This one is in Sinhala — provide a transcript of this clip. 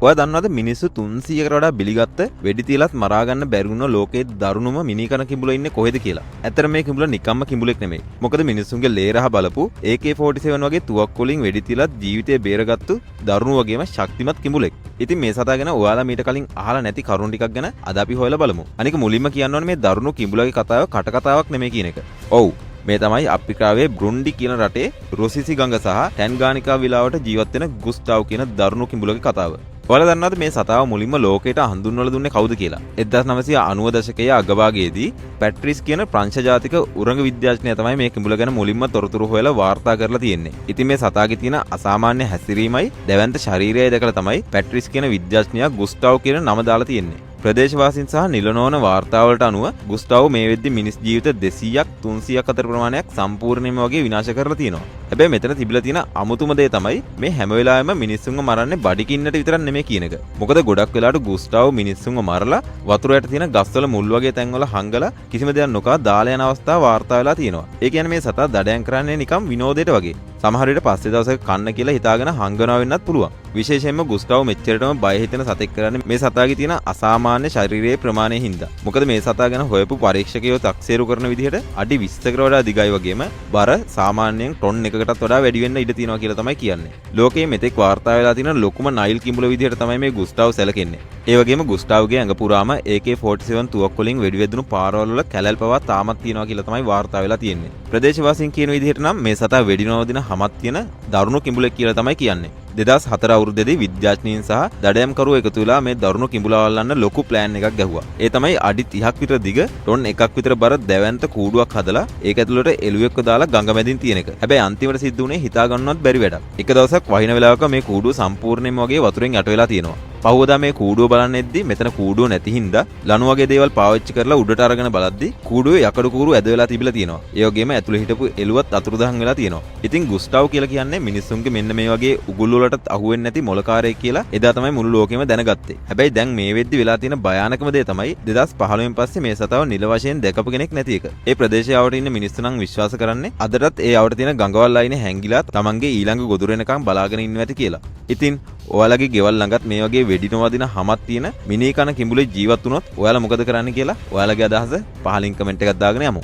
ඔයා දන්නවද මිනිස්සු 300කට වඩා බිලිගත්ත වෙඩි තියලත් මරා ගන්න බැරි වුණ ලෝකයේ දරුණුම මිනි කන කිඹුලා ඉන්නේ කොහෙද කියලා. ඇත්තට මේ කිඹුලා නිකම්ම කිඹුලෙක් නෙමෙයි. මොකද මිනිස්සුන්ගේ ලේ රහ බලපු AK47 වගේ තුවක්කු වලින් වෙඩි තියලත් ජීවිතේ බේරගත්තු දරුණු වගේම ශක්තිමත් කිඹුලෙක්. ඉතින් මේ සතා ගැන ඔයාලා මීට කලින් අහලා නැති කරුණු ටිකක් ගැන අද අපි හොයලා බලමු. අනික මුලින්ම කියන්න ඕනේ මේ දරුණු කිඹුලාගේ කතාව කට කතාවක් නෙමෙයි කියන එක. ඔව්. මේ තමයි අප්‍රිකාවේ බෘන්ඩි කියන රටේ රොසිසි ගඟ සහ ටැන්ගානිකා විලාවට ජීවත් වෙන ගුස්ටාව් කියන දරුණු කිඹුලගේ කතාව. ඔයාලා දන්නවද මේ සතාව මුලින්ම ලෝකයට හඳුන්වලා දුන්නේ කවුද කියලා? 1990 දශකයේ අගභාගයේදී පැට්‍රිස් කියන ප්‍රංශ ජාතික උරංග විද්‍යාඥයා තමයි මේ කිඹුල ගැන මුලින්ම තොරතුරු හොයලා වාර්තා කරලා තියෙන්නේ. ඉතින් මේ සතාගේ තියෙන අසාමාන්‍ය හැසිරීමයි දැවැන්ත ශරීරයයි දැකලා තමයි පැට්‍රිස් කියන විද්‍යාඥයා ගුස්ටාව් කියන නම දාලා තියෙන්නේ. ප්‍රදේශවාසීන් සහ නිලනෝන වාර්තාවලට අනුව ගුස්ටාව් මේ වෙද්දි මිනිස් ජීවිත 200ක් 300ක් අතර ප්‍රමාණයක් සම්පූර්ණයෙන්ම වගේ විනාශ කරලා තියෙනවා. හැබැයි මෙතන තිබිලා තියෙන අමුතුම දේ තමයි මේ හැම වෙලාවෙම මිනිස්සුන්ව මරන්නේ බඩිකින්නට විතරක් නෙමෙයි කියන එක. මොකද ගොඩක් වෙලාවට ගුස්ටාව් මිනිස්සුන්ව මරලා වතුර යට තියෙන ගස්වල මුල් වගේ තැන්වල හංගලා කිසිම දෙයක් නොකා දාලා යන අවස්ථා වාර්තා වෙලා තියෙනවා. ඒ කියන්නේ මේ සතා දඩයන් කරන්නේ නිකම් විනෝදයට වගේ. සමහර විට පස්සේ දවසක කන්න කියලා හිතාගෙන හංගනවා වෙන්නත් පුළුවන්. විශේෂයෙන්ම ගුස්ටාව් මෙච්චරටම බය හිතෙන සතෙක් කරන්නේ මේ සතාගේ තියෙන අසාමාන්‍ය ශරීරයේ ප්‍රමාණය හින්දා. මොකද මේ සතා ගැන හොයපු පරීක්ෂකයෝ තක්සේරු කරන විදිහට අඩි 20කට වඩා දිගයි වගේම බර සාමාන්‍යයෙන් ටොන් එකකටත් වඩා වැඩි වෙන්න ඉඩ තියෙනවා කියලා තමයි කියන්නේ. ලෝකයේ මෙතෙක් වාර්තා වෙලා තියෙන ලොකුම නයිල් කිඹුල විදිහට තමයි මේ ගුස්ටාව් සැලකෙන්නේ. ඒ වගේම ගුස්ටාව්ගේ ඇඟ පුරාම AK47 තුවක්කු වලින් වෙඩි වැදුණු පාරවල් වල කැලල් පවා තාමත් තියෙනවා කියලා තමයි වාර්තා වෙලා තියෙන්නේ. ප්‍රදේශවාසීන් කියන විදිහට නම් මේ සතා වෙඩි නොවදින හමක් තියෙන දරුණු කිඹුලෙක් කියලා තමයි කියන්නේ. 2004 අවුරුද්දේදී විද්‍යාඥයින් සහ දඩයම්කරුවෝ එකතු වෙලා මේ දරුණු කිඹුලා අල්ලන්න ලොකු ප්ලෑන් එකක් ගැහුවා. ඒ තමයි අඩි 30ක් විතර දිග ටොන් 1ක් විතර බර දැවැන්ත කූඩුවක් හදලා ඒක ඇතුළට එළුවෙක්ව දාලා ගඟ මැදින් තියෙන එක. හැබැයි අන්තිමට සිද්ධ වුණේ හිතා ගන්නවත් බැරි වැඩක්. එක දවසක් වහින වෙලාවක මේ කූඩුව සම්පූර්ණයෙන්ම වගේ වතුරෙන් යට වෙලා තියෙනවා. පහුවදා මේ කූඩුව බලන්න එද්දි මෙතන කූඩුව නැති හින්දා ලණු වගේ දේවල් පාවිච්චි කරලා උඩට අරගෙන බලද්දි කූඩුවේ යකඩ කූරු ඇද වෙලා තිබිලා තියෙනවා. ඒ වගේම ඇතුළේ හිටපු එළුවත් අතුරුදහන් වෙලා තියෙනවා. ඉතින් ගුස්ටාව් කියලා කියන්නේ මිනිස්සුන්ගේ මෙන්න මේ වගේ උගුල් වලටත් අහුවෙන්නේ නැති මොලකාරයෙක් කියලා එදා තමයි මුළු ලෝකෙම දැනගත්තේ. හැබැයි දැන් මේ වෙද්දි වෙලා තියෙන භයානකම දේ තමයි 2015 පස්සේ මේ සතාව නිල වශයෙන් දැකපු කෙනෙක් නැති එක. ඒ ප්‍රදේශයේ ආවට ඉන්න මිනිස්සු නම් විශ්වාස කරන්නේ අදටත් ඒ ආවට තියෙන ගඟවල් අයිනේ හැංගිලා තමන්ගේ ඊළඟ ගොදුර එනකම් බලාගෙන ඉන්නවා ඇති කියලා. ඉතින් ඔයාලගේ ගෙවල් ළඟත් මේ වගේ වෙඩි නොවදින හමක් තියෙන මිනි කන කිඹුලේ ජීවත් වුණොත් ඔයාලා මොකද කරන්න කියලා ඔයාලගේ අදහස පහලින් කමෙන්ට් එකක් දාගෙන යමු.